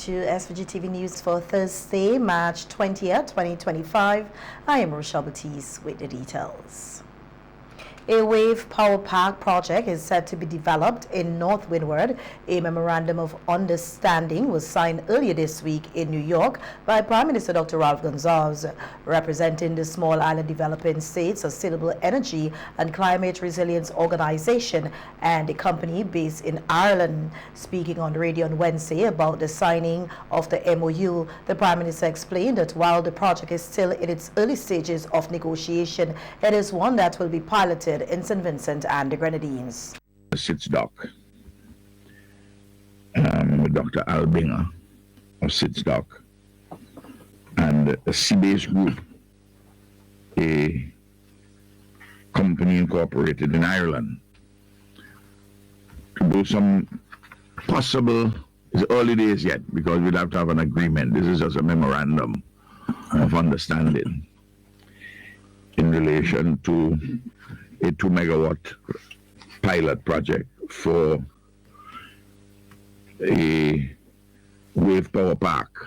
to SVG-TV News for Thursday, March 20th, 2025. I am Rochelle Batiste with the details. A wave power park project is set to be developed in North Windward. A memorandum of understanding was signed earlier this week in New York by Prime Minister Dr. Ralph Gonsalves, representing the Small Island Developing States Sustainable Energy and Climate Resilience Organization and a company based in Ireland. Speaking on the radio on Wednesday about the signing of the MOU, the Prime Minister explained that while the project is still in its early stages of negotiation, it is one that will be piloted in St. Vincent and the Grenadines. SITSDOC, Dr. Albinger of SITSDOC, and a CBase Group, a company incorporated in Ireland, to do some possible, it's early days yet because we'll have to have an agreement. This is just a memorandum of understanding in relation to a 2 megawatt pilot project for a wave power park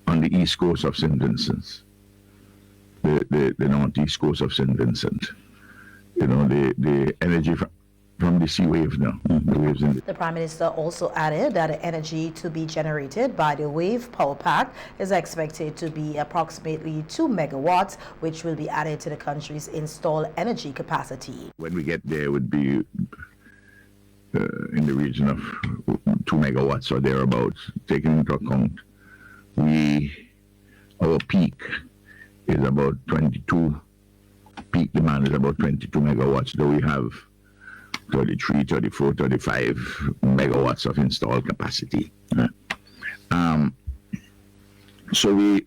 on the east coast of St. Vincent, the northeast coast of St. Vincent. You know, the energy from the sea wave now. The waves in the Prime Minister also added that the energy to be generated by the wave power park is expected to be approximately 2 megawatts, which will be added to the country's installed energy capacity. When we get there, it would be in the region of 2 megawatts or thereabouts, taking into account our peak is about 22, peak demand is about 22 megawatts, though we have 33, 34, 35 megawatts of installed capacity. So we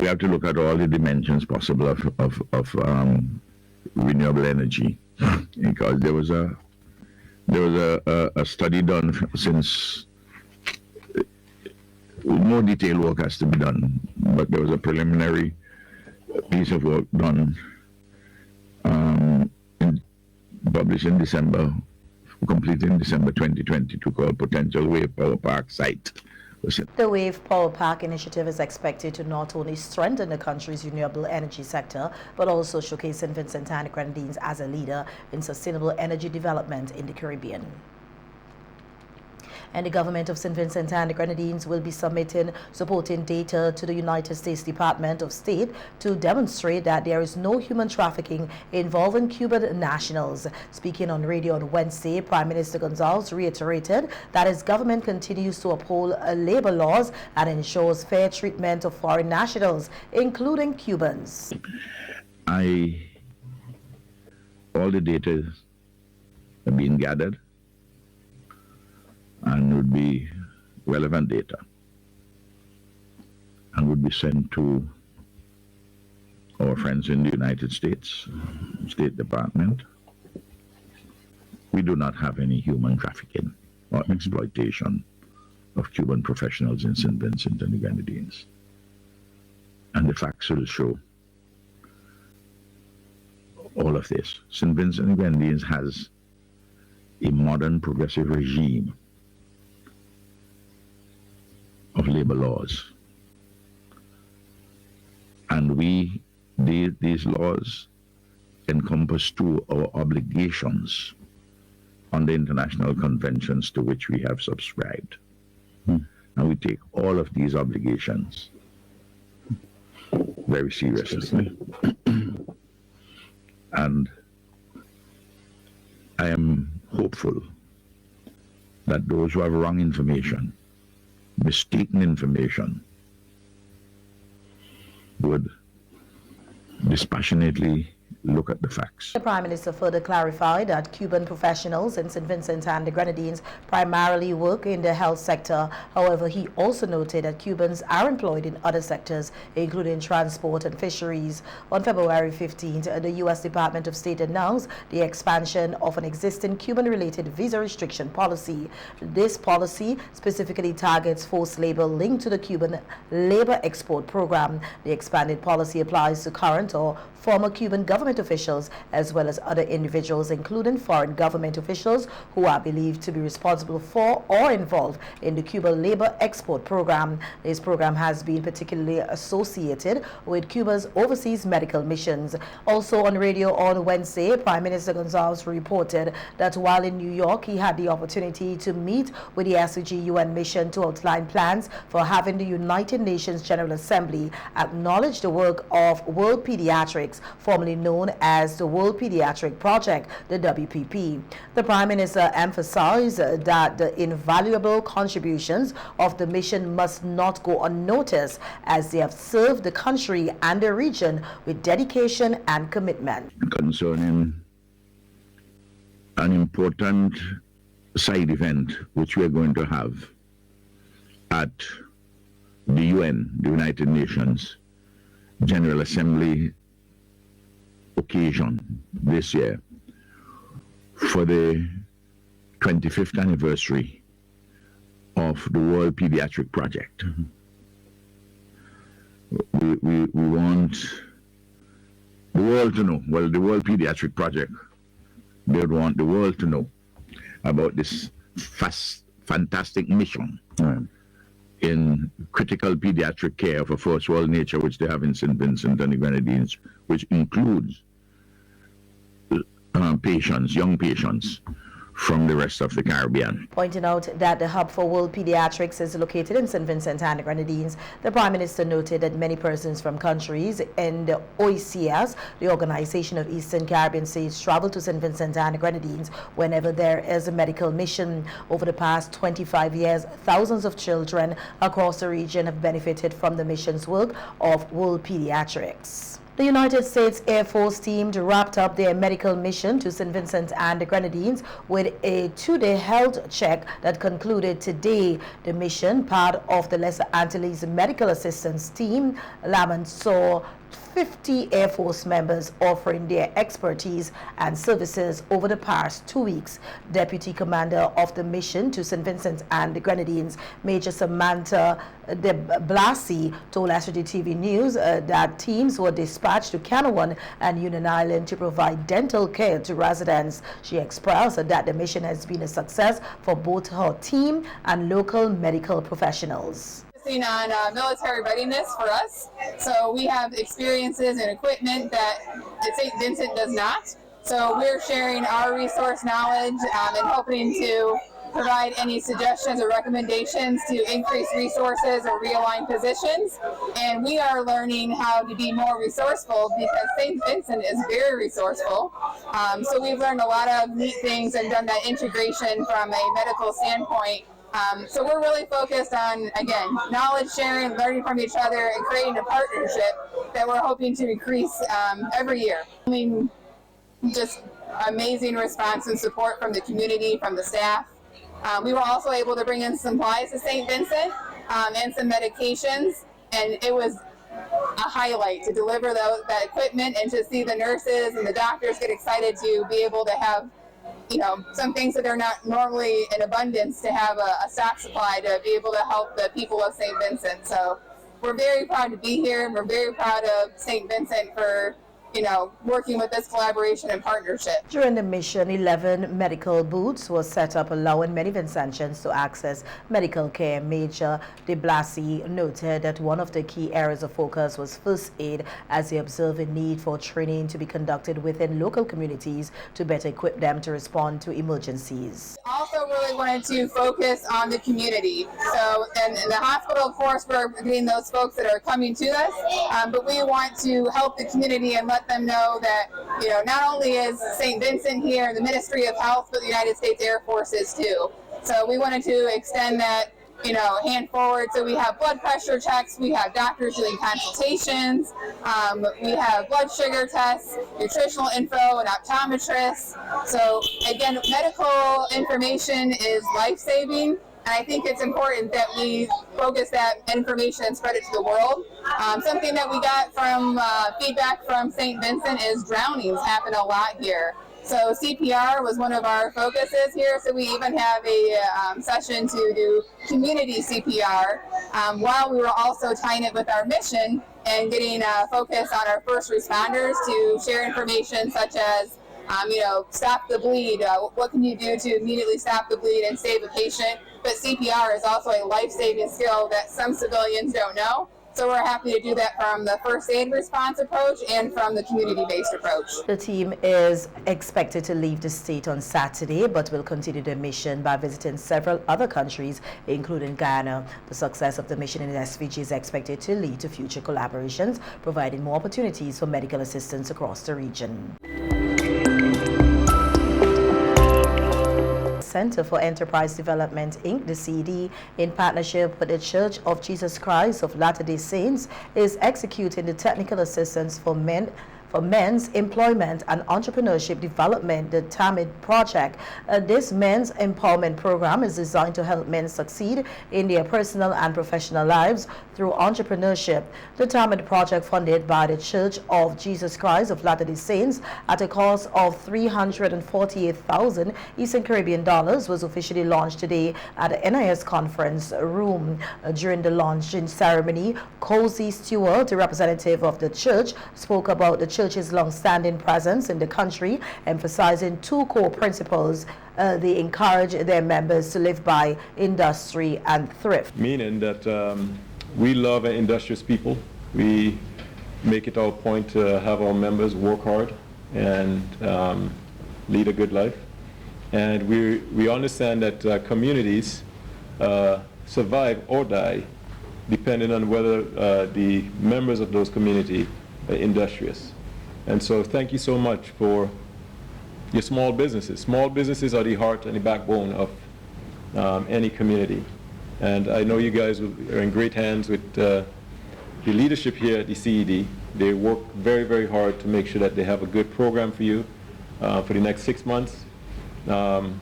have to look at all the dimensions possible of renewable energy, because there was a study done since. More detailed work has to be done, but there was a preliminary piece of work done published in December, completed in December 2022, called Potential Wave Power Park Site. The Wave Power Park initiative is expected to not only strengthen the country's renewable energy sector, but also showcase St. Vincent and the Grenadines as a leader in sustainable energy development in the Caribbean. And the government of St. Vincent and the Grenadines will be submitting supporting data to the United States Department of State to demonstrate that there is no human trafficking involving Cuban nationals. Speaking on radio on Wednesday, Prime Minister Gonsalves reiterated that his government continues to uphold labor laws and ensures fair treatment of foreign nationals, including Cubans. All the data are being gathered and would be relevant data and would be sent to our friends in the United States State Department. We do not have any human trafficking or exploitation of Cuban professionals in St. Vincent and the Grenadines. And the facts will show all of this. St. Vincent and the Grenadines has a modern progressive regime of labor laws, and these laws encompass two our obligations on the international conventions to which we have subscribed, and we take all of these obligations very seriously. And I am hopeful that those who have wrong information, mistaken information, would dispassionately look at the facts. The Prime Minister further clarified that Cuban professionals in St. Vincent and the Grenadines primarily work in the health sector. However, he also noted that Cubans are employed in other sectors, including transport and fisheries. On February 15th, the U.S. Department of State announced the expansion of an existing Cuban-related visa restriction policy. This policy specifically targets forced labor linked to the Cuban labor export program. The expanded policy applies to current or former Cuban government government officials as well as other individuals, including foreign government officials who are believed to be responsible for or involved in the Cuban labor export program. This program has been particularly associated with Cuba's overseas medical missions. Also on radio on Wednesday, Prime Minister Gonzalez reported that while in New York, he had the opportunity to meet with the SVG UN mission to outline plans for having the United Nations General Assembly acknowledge the work of World Pediatrics, formerly known as the World Pediatric Project, the WPP. The Prime Minister emphasized that the invaluable contributions of the mission must not go unnoticed, as they have served the country and the region with dedication and commitment. Concerning an important side event which we are going to have at the UN, the United Nations General Assembly occasion this year for the 25th anniversary of the World Pediatric Project. We want the world to know, well, the World Pediatric Project, they want the world to know about this fantastic mission in critical pediatric care of a first world nature, which they have in St. Vincent and the Grenadines, which includes patients, young patients from the rest of the Caribbean. Pointing out that the hub for World Pediatrics is located in St. Vincent and the Grenadines, the Prime Minister noted that many persons from countries in the OECS, the Organization of Eastern Caribbean States, travel to St. Vincent and the Grenadines whenever there is a medical mission. Over the past 25 years, thousands of children across the region have benefited from the mission's work of World Pediatrics. The United States Air Force team wrapped up their medical mission to St. Vincent and the Grenadines with a 2-day health check that concluded today. The mission, part of the Lesser Antilles Medical Assistance Team, Lamont saw 50 Air Force members offering their expertise and services over the past 2 weeks. Deputy Commander of the mission to St. Vincent and the Grenadines, Major Samantha de Blasi, told SVGTV News that teams were dispatched to Canawan and Union Island to provide dental care to residents. She expressed that the mission has been a success for both her team and local medical professionals. On military readiness for us. So we have experiences and equipment that St. Vincent does not. So we're sharing our resource knowledge and hoping to provide any suggestions or recommendations to increase resources or realign positions. And we are learning how to be more resourceful because St. Vincent is very resourceful. So we've learned a lot of neat things and done that integration from a medical standpoint. So we're really focused on, again, knowledge sharing, learning from each other, and creating a partnership that we're hoping to increase every year. I mean, just amazing response and support from the community, from the staff. We were also able to bring in supplies to St. Vincent and some medications, and it was a highlight to deliver that equipment and to see the nurses and the doctors get excited to be able to have, you know, some things that are not normally in abundance, to have a stock supply to be able to help the people of St. Vincent. So we're very proud to be here. We're very proud of St. Vincent for, you know, working with this collaboration and partnership. During the mission, 11 medical booths were set up, allowing many Vincentians to access medical care. Major de Blasi noted that one of the key areas of focus was first aid, as he observed a need for training to be conducted within local communities to better equip them to respond to emergencies. Also really wanted to focus on the community. So in the hospital, of course, we're getting those folks that are coming to us, but we want to help the community and let them know that, you know, not only is St. Vincent here, the Ministry of Health, but the United States Air Force is too. So we wanted to extend that, you know, hand forward. So we have blood pressure checks, we have doctors doing consultations, we have blood sugar tests, nutritional info, and optometrists. So again, medical information is life-saving. And I think it's important that we focus that information and spread it to the world. Something that we got from feedback from St. Vincent is drownings happen a lot here. So CPR was one of our focuses here. So we even have a session to do community CPR while we were also tying it with our mission and getting focus on our first responders to share information such as stop the bleed. What can you do to immediately stop the bleed and save a patient? But CPR is also a life-saving skill that some civilians don't know. So we're happy to do that from the first aid response approach and from the community-based approach. The team is expected to leave the state on Saturday, but will continue the mission by visiting several other countries, including Ghana. The success of the mission in SVG is expected to lead to future collaborations, providing more opportunities for medical assistance across the region. Center for Enterprise Development, Inc., the CD, in partnership with the Church of Jesus Christ of Latter-day Saints, is executing the technical assistance for men's employment and entrepreneurship development, the TAMID project. This men's empowerment program is designed to help men succeed in their personal and professional lives through entrepreneurship. The TAMID project, funded by the Church of Jesus Christ of Latter-day Saints at a cost of $348,000 Eastern Caribbean dollars, was officially launched today at the NIS conference room. During the launching ceremony, Cozy Stewart, a representative of the church, spoke about the church's long-standing presence in the country, emphasizing two core principles. They encourage their members to live by: industry and thrift. Meaning that we love industrious people. We make it our point to have our members work hard and lead a good life. And we understand that communities survive or die depending on whether the members of those communities are industrious. And so thank you so much for your small businesses. Small businesses are the heart and the backbone of any community. And I know you guys are in great hands with the leadership here at the CED. They work very, very hard to make sure that they have a good program for you for the next 6 months, along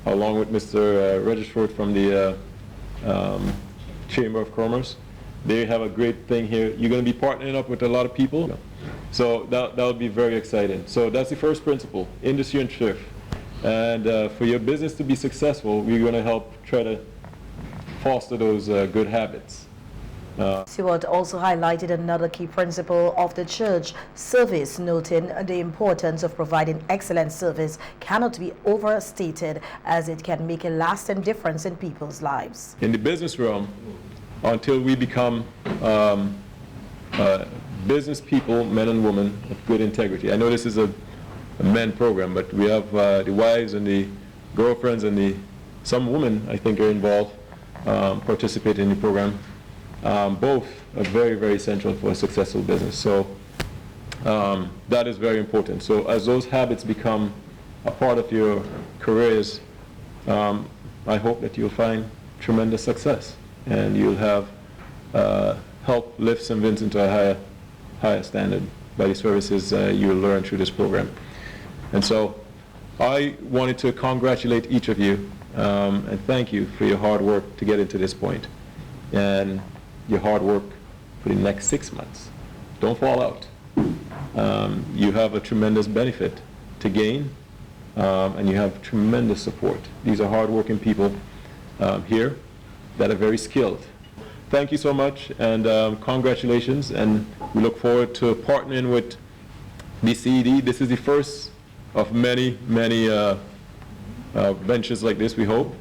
with Mr. Registrar from the Chamber of Commerce. They have a great thing here. You're going to be partnering up with a lot of people. So that will be very exciting. So that's the first principle, industry and thrift. And for your business to be successful, we're going to help try to foster those good habits. Stewart also highlighted another key principle of the church, service, noting the importance of providing excellent service cannot be overstated, as it can make a lasting difference in people's lives. In the business realm, until we become business people, men and women of good integrity. I know this is a men program, but we have the wives and the girlfriends and some women, I think, are involved, participate in the program. Both are very, very essential for a successful business. So that is very important. So as those habits become a part of your careers, I hope that you'll find tremendous success and you'll have help lift St. Vincent to a higher standard by the services you'll learn through this program. And so I wanted to congratulate each of you and thank you for your hard work to get into this point and your hard work for the next 6 months. Don't fall out. You have a tremendous benefit to gain and you have tremendous support. These are hard-working people here that are very skilled. Thank you so much and congratulations, and we look forward to partnering with the CED. This is the first of many, many ventures like this, we hope.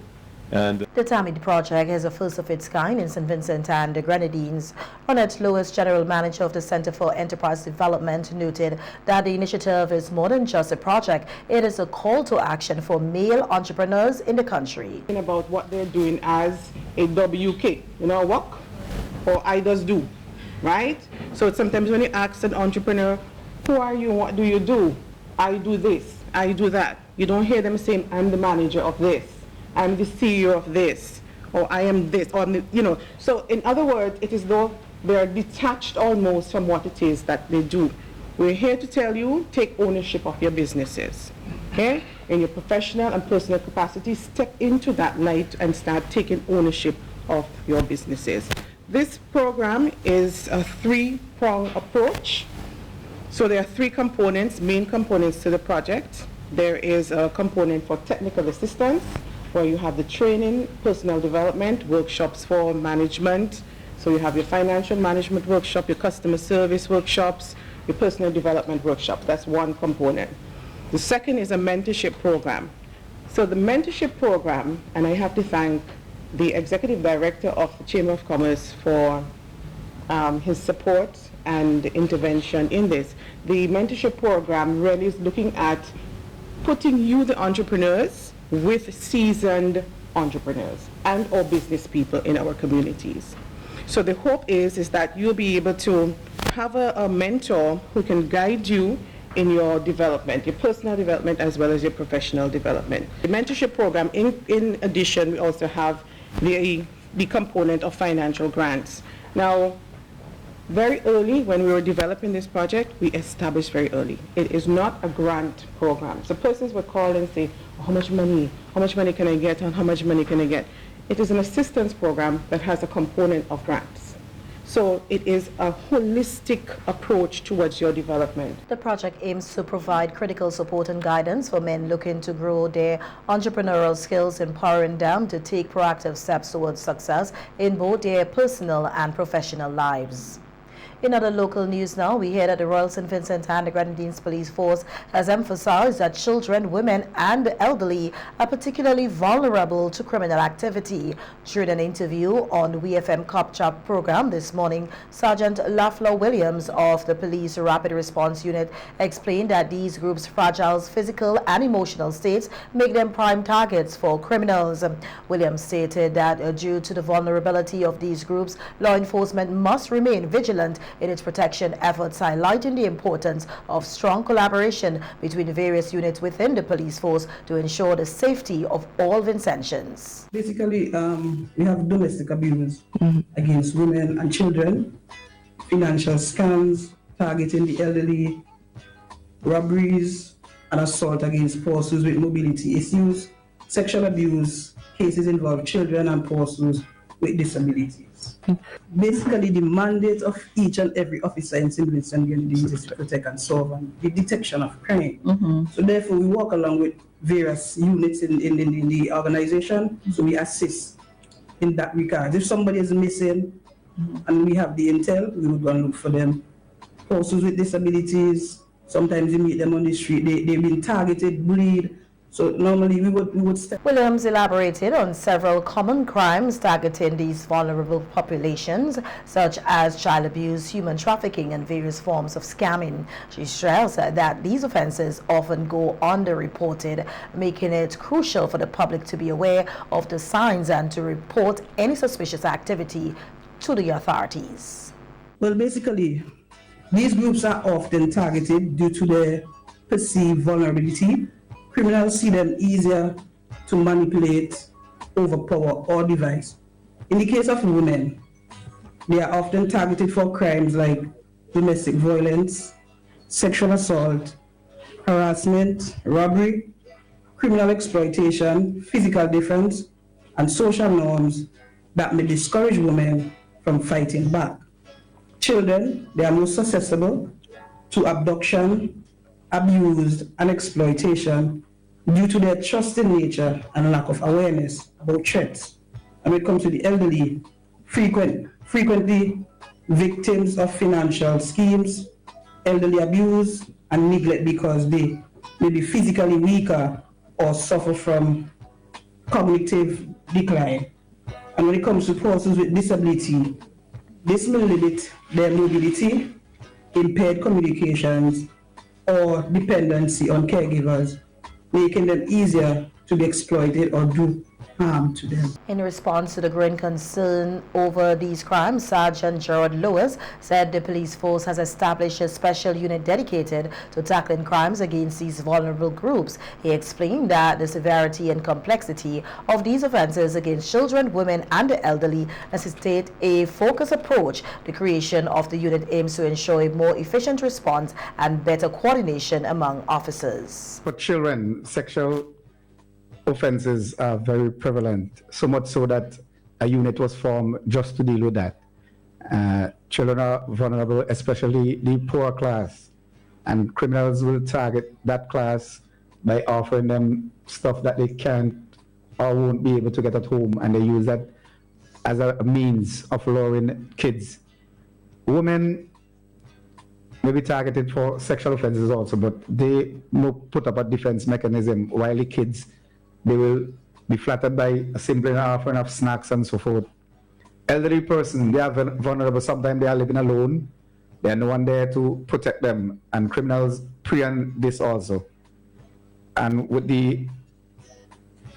And the TAMID project is a first of its kind in St. Vincent and the Grenadines. Ronette Lewis, General Manager of the Center for Enterprise Development, noted that the initiative is more than just a project. It is a call to action for male entrepreneurs in the country. About what they're doing as a WK, work or IDOS do, right? So sometimes when you ask an entrepreneur, who are you, what do you do? I do this, I do that. You don't hear them saying, I'm the manager of this. I'm the CEO of this, or I am this, or So in other words, it is though they're detached almost from what it is that they do. We're here to tell you, take ownership of your businesses, okay? In your professional and personal capacity, step into that light and start taking ownership of your businesses. This program is a three-pronged approach. So there are three components, main components to the project. There is a component for technical assistance, where you have the training, personnel development, workshops for management. So you have your financial management workshop, your customer service workshops, your personal development workshops. That's one component. The second is a mentorship program. So the mentorship program, and I have to thank the executive director of the Chamber of Commerce for his support and intervention in this. The mentorship program really is looking at putting you, the entrepreneurs, with seasoned entrepreneurs and or business people in our communities. So the hope is that you'll be able to have a mentor who can guide you in your development, your personal development as well as your professional development. The mentorship program, in addition, we also have the component of financial grants. Now, very early when we were developing this project, we established very early. It is not a grant program. So persons would call and say, oh, how much money can I get, and how much money can I get? It is an assistance program that has a component of grants. So it is a holistic approach towards your development. The project aims to provide critical support and guidance for men looking to grow their entrepreneurial skills, empowering them to take proactive steps towards success in both their personal and professional lives. In other local news now, we hear that the Royal St. Vincent and the Grenadines Police Force has emphasized that children, women and the elderly are particularly vulnerable to criminal activity. During an interview on WFM Cop Chat program this morning, Sergeant Lafleur Williams of the Police Rapid Response Unit explained that these groups' fragile physical and emotional states make them prime targets for criminals. Williams stated that due to the vulnerability of these groups, law enforcement must remain vigilant in its protection efforts, highlighting the importance of strong collaboration between the various units within the police force to ensure the safety of all Vincentians. Basically, we have domestic abuse against women and children, financial scams, targeting the elderly, robberies, and assault against persons with mobility issues, sexual abuse cases involve children and persons with disabilities. Basically, the mandate of each and every officer in St. Vincent and Grenadines is to protect and solve the detection of crime. So therefore, we work along with various units in the organization, so we assist in that regard. If somebody is missing and we have the intel, we would go and look for them. Persons with disabilities, sometimes we meet them on the street, they've been targeted, bullied. So normally we would step. Williams elaborated on several common crimes targeting these vulnerable populations, such as child abuse, human trafficking, and various forms of scamming. She stressed that these offenses often go underreported, making it crucial for the public to be aware of the signs and to report any suspicious activity to the authorities. Well, basically, these groups are often targeted due to their perceived vulnerability. Criminals see them easier to manipulate, overpower, or devise. In the case of women, they are often targeted for crimes like domestic violence, sexual assault, harassment, robbery, criminal exploitation, physical defense, and social norms that may discourage women from fighting back. Children, they are most susceptible to abduction, abuse, and exploitation due to their trusting nature and lack of awareness about threats. And when it comes to the elderly, frequently victims of financial schemes, elderly abuse, and neglect because they may be physically weaker or suffer from cognitive decline. And when it comes to persons with disability, this may limit their mobility, impaired communications, or dependency on caregivers, making them easier to be exploited or do harm to them. In response to the growing concern over these crimes, Sergeant Gerard Lewis said the police force has established a special unit dedicated to tackling crimes against these vulnerable groups. He explained that the severity and complexity of these offenses against children, women, and the elderly necessitate a focused approach. The creation of the unit aims to ensure a more efficient response and better coordination among officers. For children, sexual offenses are very prevalent, so much so that a unit was formed just to deal with that. Children are vulnerable, especially the poor class, and criminals will target that class by offering them stuff that they can't or won't be able to get at home, and they use that as a means of luring kids. Women may be targeted for sexual offenses also, but they no put up a defense mechanism, while the kids, they will be flattered by a simple offering of snacks and so forth. Elderly person, they are vulnerable. Sometimes they are living alone. There are no one there to protect them, and criminals prey on this also. And with the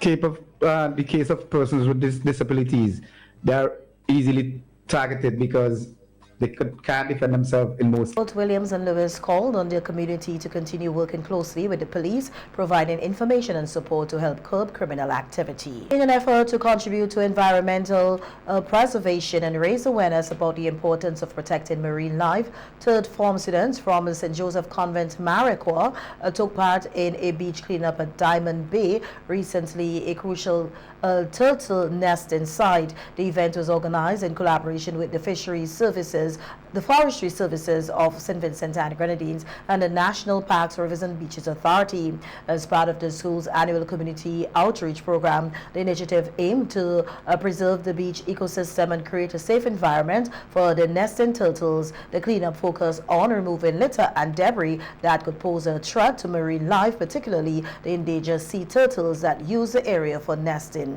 case of persons with disabilities, they are easily targeted because they can't defend themselves in most. Both Williams and Lewis called on their community to continue working closely with the police, providing information and support to help curb criminal activity. In an effort to contribute to environmental preservation and raise awareness about the importance of protecting marine life, third form students from St. Joseph Convent, Mariquah, took part in a beach cleanup at Diamond Bay, recently a crucial turtle nesting site. The event was organized in collaboration with the Fisheries Services, the Forestry Services of St. Vincent and Grenadines, and the National Parks, Rivers and Beaches Authority. As part of the school's annual community outreach program, the initiative aimed to preserve the beach ecosystem and create a safe environment for the nesting turtles. The cleanup focused on removing litter and debris that could pose a threat to marine life, particularly the endangered sea turtles that use the area for nesting.